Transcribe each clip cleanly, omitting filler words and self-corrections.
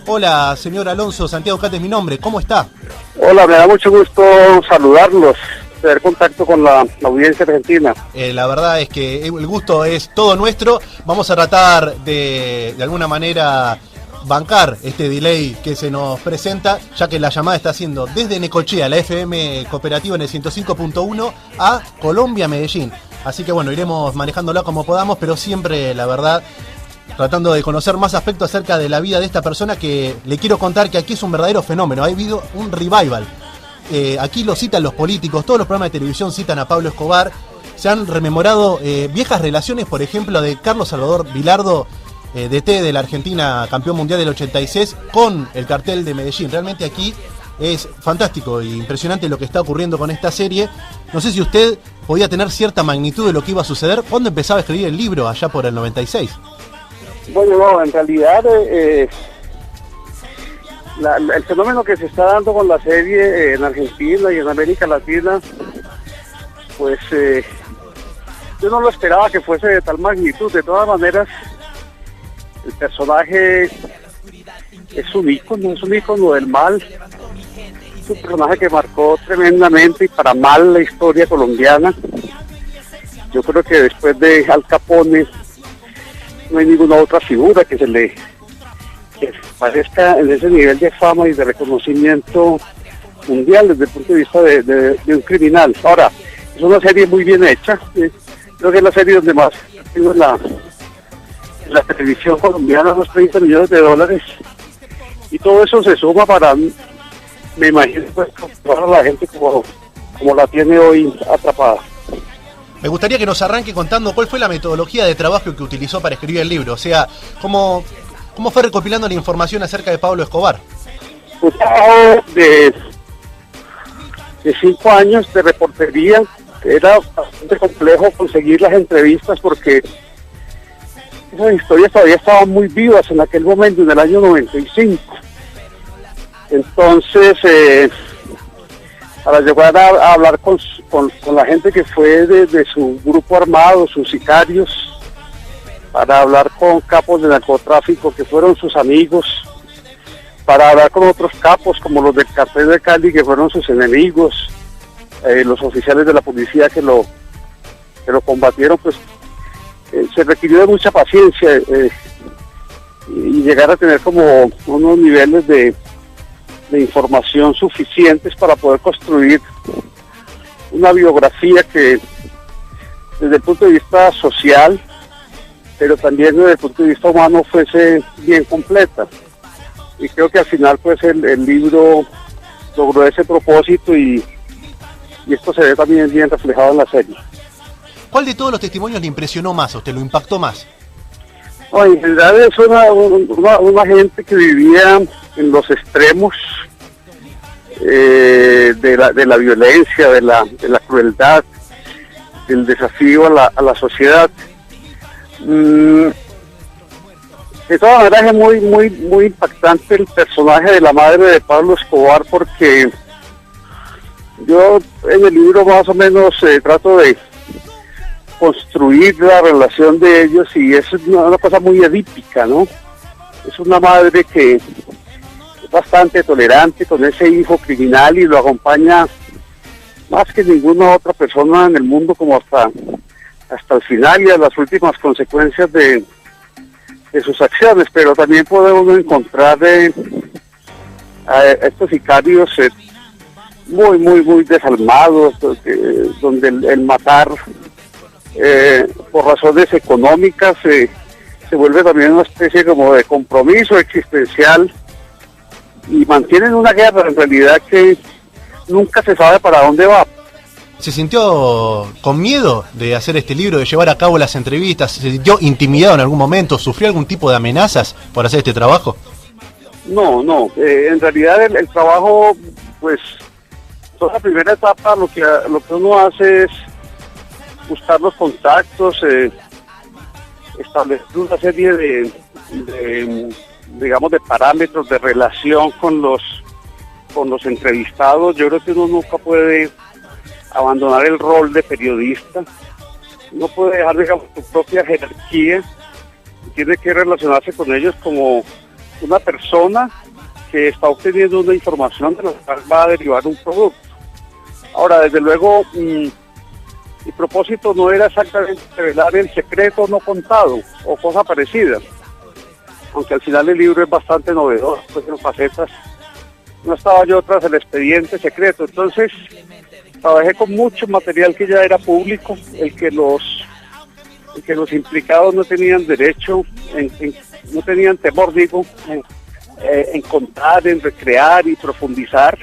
Hola, señor Alonso, Santiago Cate es mi nombre, ¿cómo está? Hola, me da mucho gusto saludarlos, tener contacto con la audiencia argentina. La verdad es que el gusto es todo nuestro. Vamos a tratar de alguna manera bancar este delay que se nos presenta, ya que la llamada está haciendo desde Necochea, la FM cooperativa en el 105.1 a Colombia, Medellín. Así que bueno, iremos manejándola como podamos, pero siempre, la verdad, tratando de conocer más aspectos acerca de la vida de esta persona, que le quiero contar que aquí es un verdadero fenómeno. Ha habido un revival. Aquí lo citan los políticos, todos los programas de televisión citan a Pablo Escobar. Se han rememorado viejas relaciones, por ejemplo, de Carlos Salvador Vilardo, DT de la Argentina, campeón mundial del 86, con el cartel de Medellín. Realmente aquí es fantástico e impresionante lo que está ocurriendo con esta serie. No sé si usted podía tener cierta magnitud de lo que iba a suceder cuando empezaba a escribir el libro, allá por el 96. Bueno, no, en realidad el fenómeno que se está dando con la serie en Argentina y en América Latina, pues yo no lo esperaba que fuese de tal magnitud. De todas maneras, el personaje es un ícono del mal. Es un personaje que marcó tremendamente y para mal la historia colombiana. Yo creo que después de Al Capone no hay ninguna otra figura que que parezca en ese nivel de fama y de reconocimiento mundial desde el punto de vista de un criminal. Ahora, es una serie muy bien hecha. Creo que es la serie donde más en la televisión colombiana, unos 30 millones de dólares. Y todo eso se suma para, me imagino, pues, para la gente como la tiene hoy atrapada. Me gustaría que nos arranque contando cuál fue la metodología de trabajo que utilizó para escribir el libro. O sea, ¿cómo fue recopilando la información acerca de Pablo Escobar? Un trabajo de 5 años de reportería. Era bastante complejo conseguir las entrevistas porque esas historias todavía estaban muy vivas en aquel momento, en el año 95. Entonces, para llegar a hablar con la gente que fue de su grupo armado, sus sicarios, para hablar con capos de narcotráfico que fueron sus amigos, para hablar con otros capos como los del cartel de Cali que fueron sus enemigos, los oficiales de la policía que lo combatieron, pues se requirió de mucha paciencia y llegar a tener como unos niveles de información suficientes para poder construir una biografía que desde el punto de vista social, pero también desde el punto de vista humano, fuese bien completa. Y creo que al final pues el libro logró ese propósito y esto se ve también bien reflejado en la serie. ¿Cuál de todos los testimonios le impresionó más a usted, lo impactó más? No, en general es una gente que vivía en los extremos de la violencia, de la crueldad, del desafío a la sociedad. De todas maneras es muy impactante el personaje de la madre de Pablo Escobar, porque yo en el libro más o menos trato de construir la relación de ellos, y es una cosa muy edípica, ¿no? Es una madre que es bastante tolerante con ese hijo criminal y lo acompaña más que ninguna otra persona en el mundo, como hasta el final y a las últimas consecuencias de sus acciones. Pero también podemos encontrar a estos sicarios muy desalmados, donde el matar por razones económicas se vuelve también una especie como de compromiso existencial, y mantienen una guerra en realidad que nunca se sabe para dónde va. ¿Se sintió con miedo de hacer este libro, de llevar a cabo las entrevistas? ¿Se sintió intimidado en algún momento? ¿Sufrió algún tipo de amenazas por hacer este trabajo? No, en realidad el trabajo, pues, toda la primera etapa lo que uno hace es buscar los contactos, establecer una serie de parámetros de relación con los entrevistados. Yo creo que uno nunca puede abandonar el rol de periodista, no puede dejar, digamos, su propia jerarquía, tiene que relacionarse con ellos como una persona que está obteniendo una información de la cual va a derivar un producto. Ahora, desde luego, mi propósito no era exactamente revelar el secreto no contado o cosa parecida, aunque al final el libro es bastante novedoso, pues en facetas. No estaba yo tras el expediente secreto, entonces trabajé con mucho material que ya era público, el que los implicados no tenían derecho, no tenían temor, digo, en contar, en recrear y profundizar.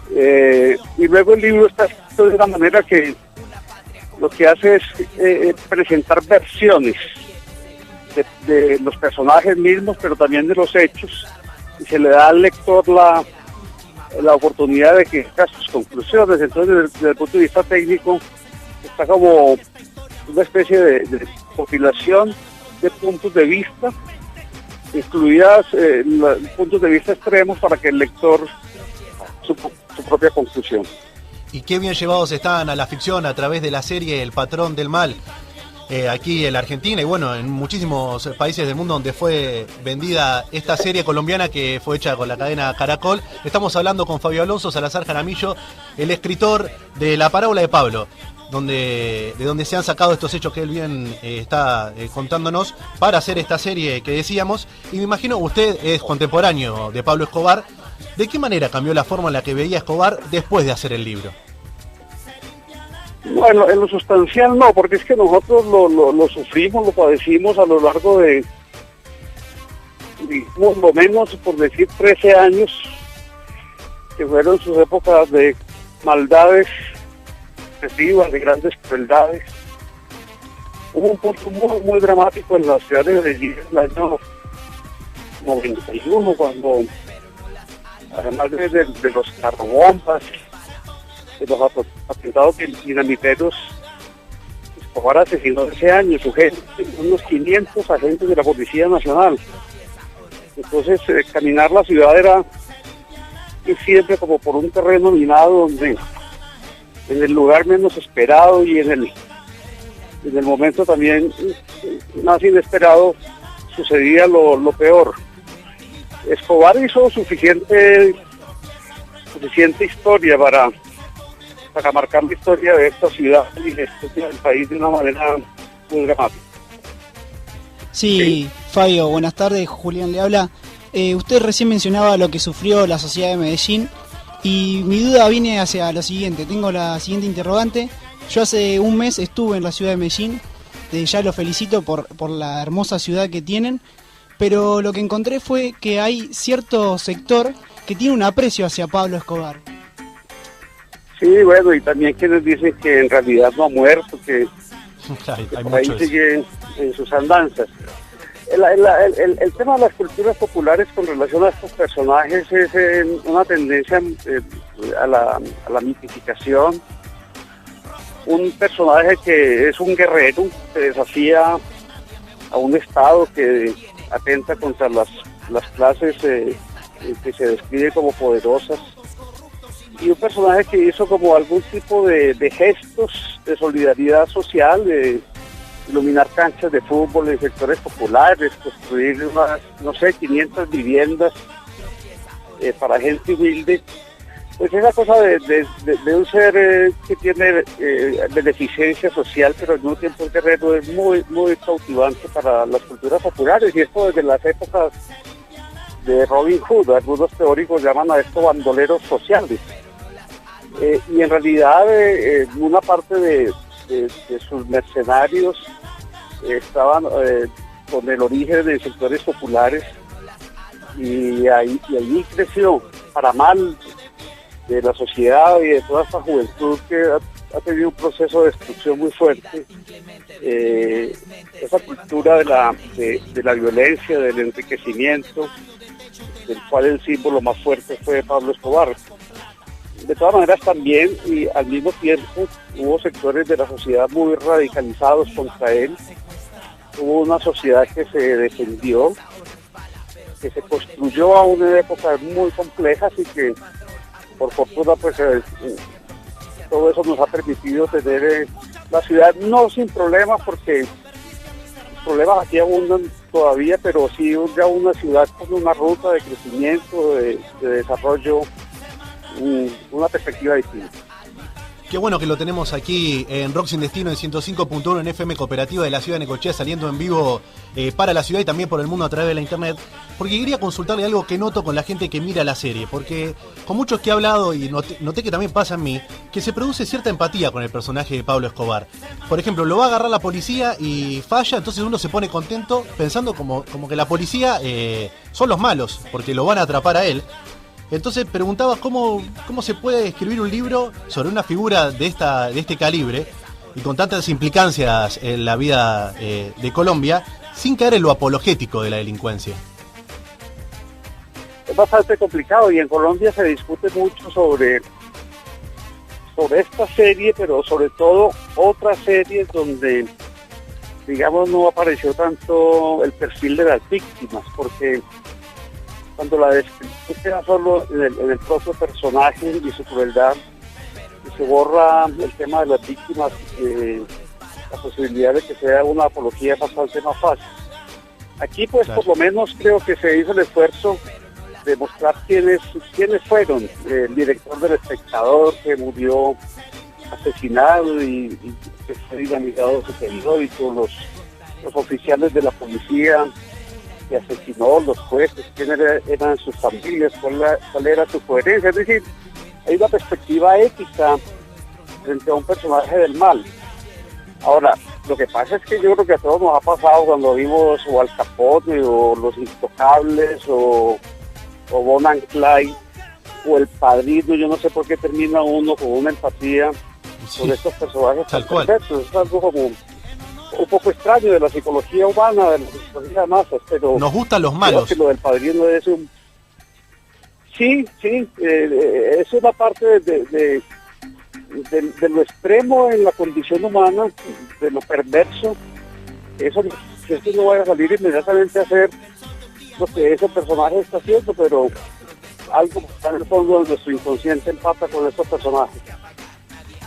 Y luego el libro está escrito de una manera que lo que hace es presentar versiones de los personajes mismos, pero también de los hechos, y se le da al lector la oportunidad de que haga sus conclusiones. Entonces, desde el punto de vista técnico, está como una especie de compilación de puntos de vista, incluidas puntos de vista extremos para que el lector su propia conclusión. Y qué bien llevados están a la ficción a través de la serie El Patrón del Mal, aquí en la Argentina y bueno, en muchísimos países del mundo donde fue vendida esta serie colombiana que fue hecha con la cadena Caracol. Estamos hablando con Fabio Alonso Salazar Jaramillo, el escritor de La Parábola de Pablo, de donde se han sacado estos hechos que él bien está contándonos para hacer esta serie que decíamos. Y me imagino, usted es contemporáneo de Pablo Escobar. ¿De qué manera cambió la forma en la que veía Escobar después de hacer el libro? Bueno, en lo sustancial no, porque es que nosotros lo sufrimos, lo padecimos a lo largo de, digamos, lo menos, por decir, 13 años, que fueron sus épocas de maldades excesivas, de grandes crueldades. Hubo un punto muy, muy dramático en la ciudad de Medellín en el año 91, cuando, además de los carrobombas, de los atentados dinamiteros, Escobar asesinó ese año su gente, unos 500 agentes de la Policía Nacional. Entonces, caminar la ciudad era siempre como por un terreno minado, donde en el lugar menos esperado y en el momento también más inesperado sucedía lo peor. Escobar hizo suficiente historia para marcar la historia de esta ciudad y la historia del país de una manera muy dramática. Sí, Fabio, buenas tardes, Julián le habla. Usted recién mencionaba lo que sufrió la sociedad de Medellín y mi duda viene hacia lo siguiente. Tengo la siguiente interrogante. Yo hace un mes estuve en la ciudad de Medellín, ya lo felicito por la hermosa ciudad que tienen, pero lo que encontré fue que hay cierto sector que tiene un aprecio hacia Pablo Escobar. Sí, bueno, y también quienes dicen que en realidad no ha muerto, que por ahí sigue en sus andanzas. El tema de las culturas populares con relación a estos personajes es una tendencia a la mitificación. Un personaje que es un guerrero, que desafía a un Estado que atenta contra las clases que se describe como poderosas, y un personaje que hizo como algún tipo de gestos de solidaridad social, de iluminar canchas de fútbol en sectores populares, construir unas, 500 viviendas para gente humilde. Pues esa cosa de un ser que tiene beneficencia social, pero al mismo tiempo el guerrero, es muy, muy cautivante para las culturas populares, y esto desde las épocas de Robin Hood. Algunos teóricos llaman a esto bandoleros sociales. Y en realidad una parte de sus mercenarios estaban con el origen de sectores populares, y ahí creció, para mal de la sociedad y de toda esta juventud que ha tenido un proceso de destrucción muy fuerte, esa cultura de la violencia, del enriquecimiento, del cual el símbolo más fuerte fue Pablo Escobar. De todas maneras también, y al mismo tiempo, hubo sectores de la sociedad muy radicalizados contra él. Hubo una sociedad que se defendió, que se construyó aún en épocas muy complejas, y que por fortuna pues todo eso nos ha permitido tener la ciudad no sin problemas, porque los problemas aquí abundan todavía, pero sí ya una ciudad con una ruta de crecimiento, de desarrollo, una perspectiva distinta. Qué bueno que lo tenemos aquí en Rock Sin Destino en 105.1 en FM Cooperativa de la ciudad de Necochea, saliendo en vivo para la ciudad y también por el mundo a través de la internet, porque quería consultarle algo que noto con la gente que mira la serie, porque con muchos que he hablado y noté que también pasa en mí, que se produce cierta empatía con el personaje de Pablo Escobar. Por ejemplo, lo va a agarrar la policía y falla, entonces uno se pone contento pensando como que la policía son los malos, porque lo van a atrapar a él. Entonces preguntaba cómo se puede escribir un libro sobre una figura de este calibre y con tantas implicancias en la vida de Colombia sin caer en lo apologético de la delincuencia. Es bastante complicado y en Colombia se discute mucho sobre esta serie, pero sobre todo otras series donde, digamos, no apareció tanto el perfil de las víctimas, porque cuando la descripción queda solo en el propio personaje y su crueldad, y se borra el tema de las víctimas, la posibilidad de que sea una apología es bastante más fácil. Aquí pues claro, por lo menos creo que se hizo el esfuerzo de mostrar quiénes fueron. El director del Espectador, que murió asesinado y que fue dinamitado su periódico, los oficiales de la policía que asesinó, los jueces, quiénes eran sus familias, cuál era su coherencia. Es decir, hay una perspectiva ética frente a un personaje del mal. Ahora, lo que pasa es que yo creo que a todos nos ha pasado cuando vimos o Al Capone o Los Intocables o Bonnie and Clyde o El Padrino. Yo no sé por qué termina uno con una empatía con estos personajes tan perfectos. Es algo como un poco extraño de la psicología humana, de la psicología de masas, pero nos gustan los malos. Creo que lo del Padrino es un... Sí, es una parte de lo extremo en la condición humana, de lo perverso. Eso no vaya a salir inmediatamente a hacer lo que ese personaje está haciendo, pero algo que está en el fondo de nuestro inconsciente empata con estos personajes.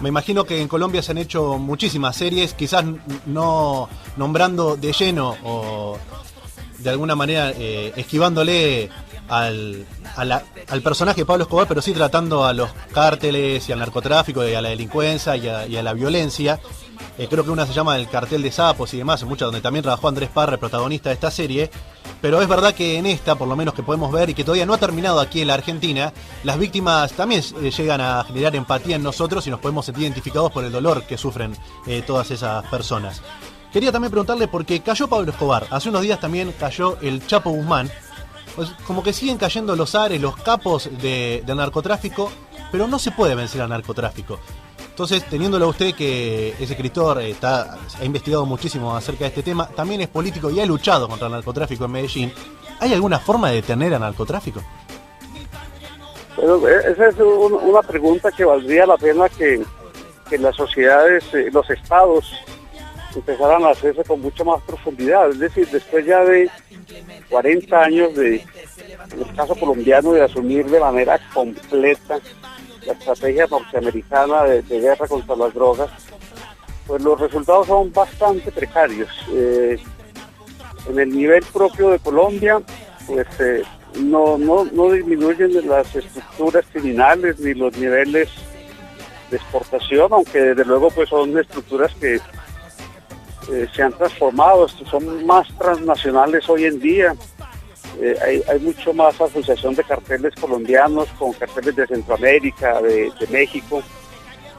Me imagino que en Colombia se han hecho muchísimas series, quizás no nombrando de lleno o de alguna manera esquivándole al personaje de Pablo Escobar, pero sí tratando a los cárteles y al narcotráfico y a la delincuencia y a la violencia. Creo que una se llama El Cartel de Sapos y demás, muchas donde también trabajó Andrés Parra, el protagonista de esta serie. Pero es verdad que en esta, por lo menos que podemos ver y que todavía no ha terminado aquí en la Argentina, las víctimas también llegan a generar empatía en nosotros y nos podemos sentir identificados por el dolor que sufren todas esas personas. Quería también preguntarle, porque cayó Pablo Escobar, hace unos días también cayó el Chapo Guzmán, pues como que siguen cayendo los ares, los capos del narcotráfico, pero no se puede vencer al narcotráfico. Entonces, teniéndolo a usted, que es escritor, ha investigado muchísimo acerca de este tema, también es político y ha luchado contra el narcotráfico en Medellín, ¿hay alguna forma de detener al narcotráfico? Bueno, esa es una pregunta que valdría la pena que las sociedades, los estados, empezaran a hacerse con mucha más profundidad. Es decir, después ya de 40 años en el caso colombiano, de asumir de manera completa la estrategia norteamericana de guerra contra las drogas, pues los resultados son bastante precarios. En el nivel propio de Colombia, pues no disminuyen las estructuras criminales ni los niveles de exportación, aunque desde luego pues son estructuras que se han transformado, son más transnacionales hoy en día. Hay mucho más asociación de carteles colombianos con carteles de Centroamérica, de México.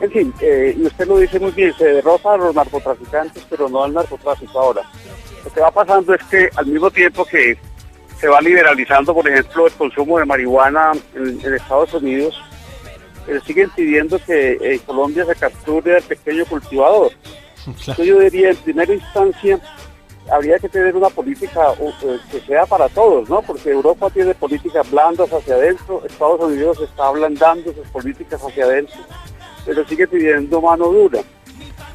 En fin, y usted lo dice muy bien, se derrota a los narcotraficantes, pero no al narcotráfico. Ahora, lo que va pasando es que al mismo tiempo que se va liberalizando, por ejemplo, el consumo de marihuana en Estados Unidos, siguen pidiendo que en Colombia se capture al pequeño cultivador. Claro. Yo diría, en primera instancia, habría que tener una política que sea para todos, ¿no? Porque Europa tiene políticas blandas hacia adentro, Estados Unidos está ablandando sus políticas hacia adentro, pero sigue pidiendo mano dura.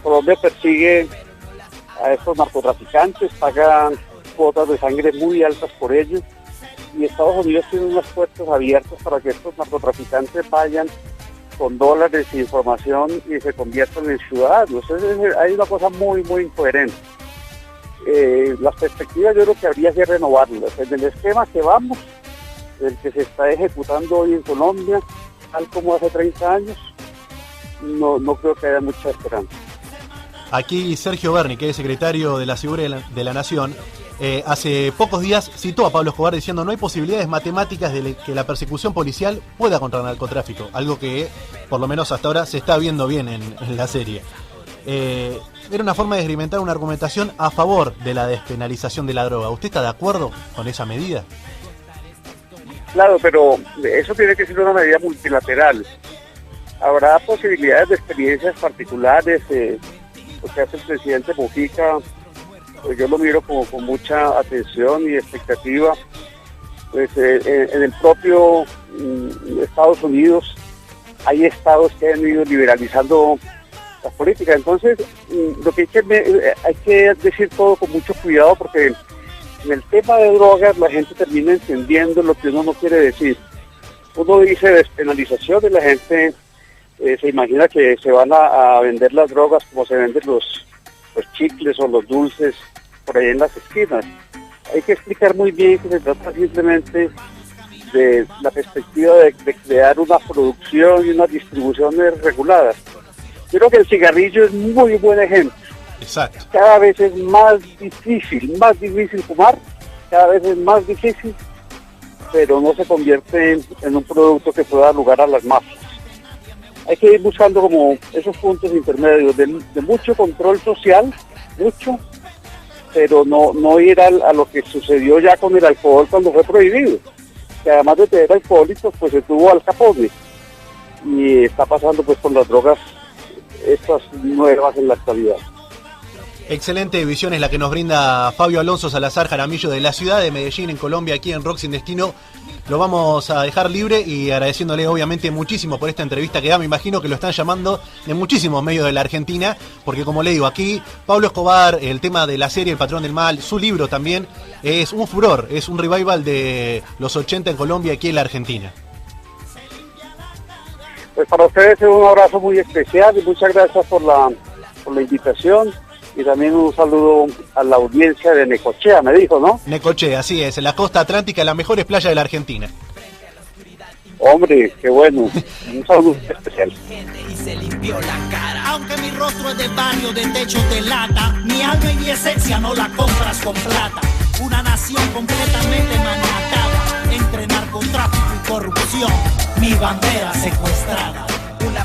Colombia persigue a estos narcotraficantes, paga cuotas de sangre muy altas por ellos, y Estados Unidos tiene unas puertas abiertas para que estos narcotraficantes vayan con dólares e información y se conviertan en ciudadanos. Hay una cosa muy, muy incoherente. las perspectivas yo creo que habría que renovarlas. En el esquema que vamos, el que se está ejecutando hoy en Colombia, tal como hace 30 años, no creo que haya mucha esperanza. Aquí Sergio Berni, que es secretario de la Seguridad de la Nación, hace pocos días citó a Pablo Escobar diciendo no hay posibilidades matemáticas de que la persecución policial pueda contra el narcotráfico, algo que por lo menos hasta ahora se está viendo bien en la serie. Era una forma de experimentar una argumentación a favor de la despenalización de la droga. ¿Usted está de acuerdo con esa medida? Claro, pero eso tiene que ser una medida multilateral. Habrá posibilidades de experiencias particulares. Lo que hace el presidente Mujica, pues yo lo miro con mucha atención y expectativa. Pues en el propio Estados Unidos hay estados que han ido liberalizando las políticas. Entonces, lo que hay que decir todo con mucho cuidado, porque en el tema de drogas la gente termina entendiendo lo que uno no quiere decir. Uno dice despenalización y la gente se imagina que se van a vender las drogas como se venden los chicles o los dulces por ahí en las esquinas. Hay que explicar muy bien que se trata simplemente de la perspectiva de crear una producción y una distribución reguladas. Creo que el cigarrillo es muy buen ejemplo. Exacto. Cada vez es más difícil fumar, cada vez es más difícil, pero no se convierte en un producto que pueda dar lugar a las mafias. Hay que ir buscando como esos puntos intermedios de mucho control social, mucho, pero no ir a lo que sucedió ya con el alcohol cuando fue prohibido, que además de tener alcohólicos, pues se tuvo Al Capone, y está pasando pues con las drogas estas nuevas en la actualidad. Excelente visión es la que nos brinda Fabio Alonso Salazar Jaramillo de la ciudad de Medellín, en Colombia, aquí en Rock Sin Destino. Lo vamos a dejar libre y agradeciéndole obviamente muchísimo por esta entrevista que da. Me imagino que lo están llamando de muchísimos medios de la Argentina, porque como le digo, aquí Pablo Escobar, el tema de la serie El Patrón del Mal, su libro también, es un furor, es un revival de los 80 en Colombia, aquí en la Argentina. Pues para ustedes es un abrazo muy especial y muchas gracias por la invitación. Y también un saludo a la audiencia de Necochea, me dijo, ¿no? Necochea, así es, en la costa atlántica, las mejores playas de la Argentina. Hombre, qué bueno. Un saludo especial. Y se limpió la cara. Aunque mi rostro es de barrio, de techo de lata, mi alma y mi esencia no la compras con plata. Una nación completamente maniatada entre narcotráfico y corrupción. Mi bandera secuestrada. Una